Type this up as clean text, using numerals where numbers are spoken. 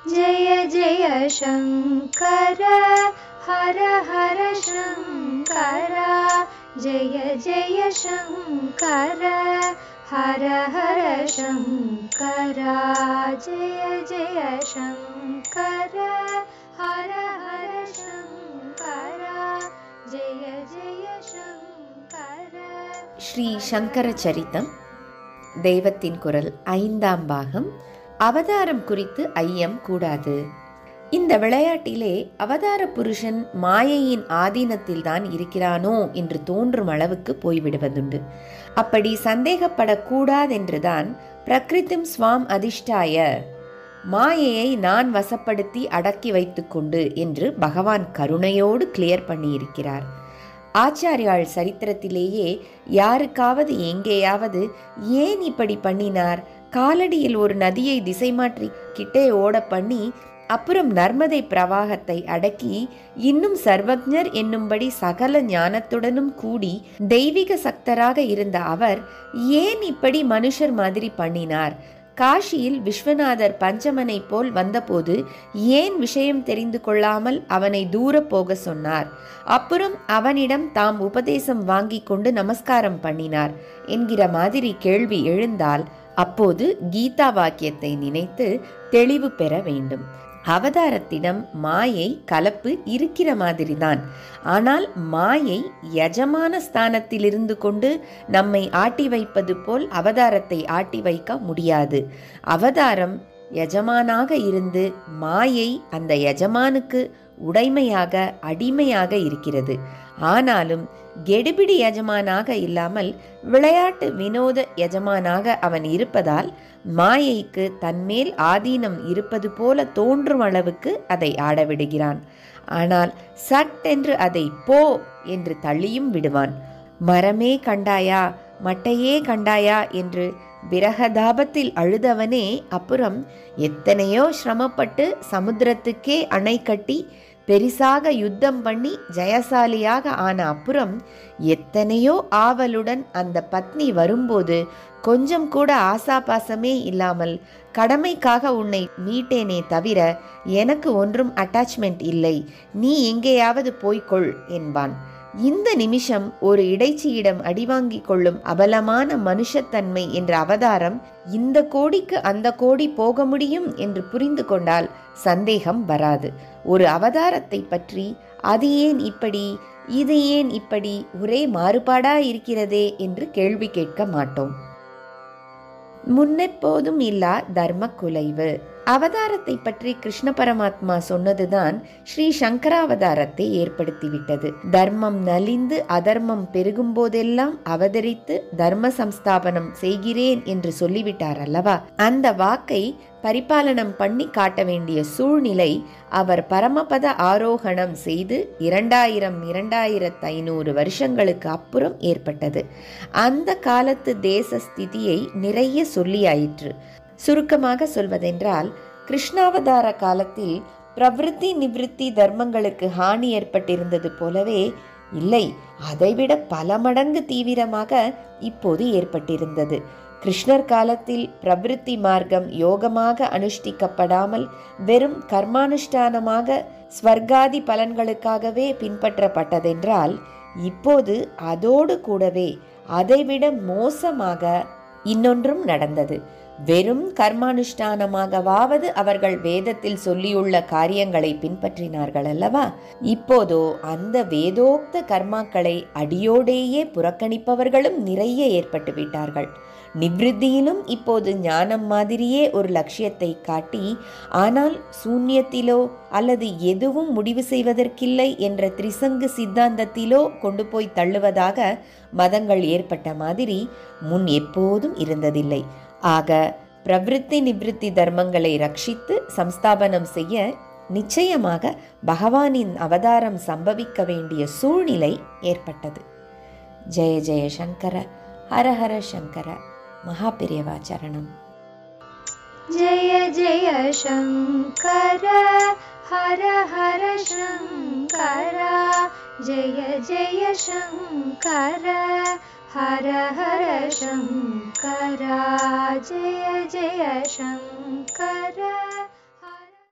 जय जय शङ्कर हर हर शङ्कर जय जय शङ्कर हर हर शङ्कर जय जय शङ्कर हर हर शङ्कर जय जय शङ्कर. ஸ்ரீ சங்கர சரிதம் தெய்வத்தின் குரல் 5ஆம் பாகம். அவதாரம் குறித்து ஐயம் கூடாது. இந்த விளையாட்டிலே அவதார புருஷன் மாயையின் ஆதீனத்தில்தான் இருக்கிறானோ என்று தோன்றும் அளவுக்கு போய்விடுவதுண்டு. அப்படி சந்தேகப்படக்கூடாதென்றுதான் பிரகிருதிம் ஸ்வாம் அதிஷ்டாய, மாயையை நான் வசப்படுத்தி அடக்கி வைத்துக்கொண்டு என்று பகவான் கருணையோடு கிளியர் பண்ணியிருக்கிறார். ஆச்சாரியாள் சரித்திரத்திலேயே யாருக்காவது எங்கேயாவது ஏன் இப்படி பண்ணினார், காலடியில் ஒரு நதியை திசை மாற்றி கிட்டே ஓட பண்ணி அப்புறம் நர்மதை பிரவாகத்தை அடக்கி இன்னும் சர்வஜர் என்னும்படி சகல ஞானத்துடனும் கூடி தெய்வீக சக்தராக இருந்த அவர் ஏன் இப்படி மனுஷர் மாதிரி பண்ணினார், காஷியில் விஸ்வநாதர் பஞ்சமனை போல் வந்தபோது ஏன் விஷயம் தெரிந்து கொள்ளாமல் அவனை தூர போக சொன்னார், அப்புறம் அவனிடம் தாம் உபதேசம் வாங்கி கொண்டு நமஸ்காரம் பண்ணினார் என்கிற மாதிரி கேள்வி எழுந்தால் அப்போது கீதா வாக்கியத்தை நினைத்து தெளிவு பெற வேண்டும். அவதாரத்திடம் மாயை கலப்பு இருக்கிற மாதிரிதான். ஆனால் மாயை யஜமான ஸ்தானத்தில் இருந்து கொண்டு நம்மை ஆட்டி வைப்பது போல் அவதாரத்தை ஆட்டி வைக்க முடியாது. அவதாரம் யஜமானாக இருந்து மாயை அந்த யஜமானுக்கு உடைமையாக அடிமையாக இருக்கிறது. ஆனாலும் கெடுபிடி யஜமானாக இல்லாமல் விளையாட்டு வினோத யஜமானாக அவன் இருப்பதால் மாயைக்கு தன்மேல் ஆதீனம் இருப்பது போல தோன்றும் அளவுக்கு அதை ஆடவிடுகிறான். ஆனால் சட்டென்று அதை போ என்று தள்ளியும் விடுவான். மரமே கண்டாயா மட்டையே கண்டாயா என்று விரகதாபத்தில் அழுதவனே அப்புறம் எத்தனையோ சிரமப்பட்டு சமுத்திரத்துக்கே அணை கட்டி பெரிசாக யுத்தம் பண்ணி ஜெயசாலியாக ஆன அப்புறம் எத்தனையோ ஆவலுடன் அந்த பத்னி வரும்போது கொஞ்சம் கூட ஆசாபாசமே இல்லாமல் கடமைக்காக உன்னை மீட்டேனே தவிர எனக்கு ஒன்றும் அட்டாச்மெண்ட் இல்லை, நீ எங்கேயாவது போய்கொள் என்பான். இந்த நிமிஷம் ஒரு இடைச்சியிடம் அடிவாங்கிக் கொள்ளும் அபலமான மனுஷத்தன்மை என்ற அவதாரம் இந்த கோடிக்கு அந்த கோடி போக முடியும் என்று புரிந்து கொண்டால் சந்தேகம் வராது. ஒரு அவதாரத்தை பற்றி அது ஏன் இப்படி இது ஏன் இப்படி ஒரே மாறுபாடா இருக்கிறதே என்று கேள்வி கேட்க மாட்டோம். முன்னெப்போதும் இல்லா தர்ம குலைவு. அவதாரத்தை பற்றி கிருஷ்ண பரமாத்மா சொன்னதுதான் ஸ்ரீ சங்கராவதாரத்தை ஏற்படுத்திவிட்டது. தர்மம் நலிந்து அதர்மம் பெருகும் போதெல்லாம் அவதரித்து தர்ம சம்ஸ்தாபனம் செய்கிறேன் என்று சொல்லிவிட்டார் அல்லவா? அந்த வாக்கை பரிபாலனம் பண்ணி காட்ட வேண்டிய சூழ்நிலை அவர் பரமபத ஆரோகணம் செய்து 2500 வருஷங்களுக்கு அப்புறம் ஏற்பட்டது. அந்த காலத்து தேச ஸ்திதியை நிறைய சொல்லியாயிற்று. சுருக்கமாக சொல்வதென்றால் கிருஷ்ணாவதார காலத்தில் பிரவிருத்தி நிவிருத்தி தர்மங்களுக்கு ஹானி ஏற்பட்டிருந்தது போலவே இல்லை, அதைவிட பல மடங்கு தீவிரமாக இப்போது ஏற்பட்டிருந்தது. கிருஷ்ணர் காலத்தில் பிரவிருத்தி மார்க்கம் யோகமாக அனுஷ்டிக்கப்படாமல் வெறும் கர்மானுஷ்டானமாக ஸ்வர்காதி பலன்களுக்காகவே பின்பற்றப்பட்டதென்றால் இப்போது அதோடு கூடவே அதைவிட மோசமாக இன்னொன்றும் நடந்தது. வெறும் கர்மானுஷ்டானமாகவாவது அவர்கள் வேதத்தில் சொல்லியுள்ள காரியங்களை பின்பற்றினார்கள் அல்லவா? இப்போதோ அந்த வேதோக்த கர்மாக்களை அடியோடேயே புறக்கணிப்பவர்களும் நிறைய ஏற்பட்டு விட்டார்கள். நிவிருத்தியிலும் இப்போது ஞானம் மாதிரியே ஒரு லட்சியத்தை காட்டி ஆனால் சூன்யத்திலோ அல்லது எதுவும் முடிவு செய்வதற்கில்லை என்ற திரிசங்கு சித்தாந்தத்திலோ கொண்டு போய் தள்ளுவதாக மதங்கள் ஏற்பட்ட மாதிரி முன் எப்போதும் இருந்ததில்லை. ஆக பிரவிருத்தி நிவிருத்தி தர்மங்களை ரட்சித்து சம்ஸ்தாபனம் செய்ய நிச்சயமாக பகவானின் அவதாரம் சம்பவிக்க வேண்டிய சூழ்நிலை ஏற்பட்டது. ஜெய ஜெய சங்கர ஹர ஹர சங்கர. மகாபிரியவா சரணம். जय जय शङ्कर हर हर शङ्कर जय जय शङ्कर हर हर शङ्कर जय जय शङ्कर.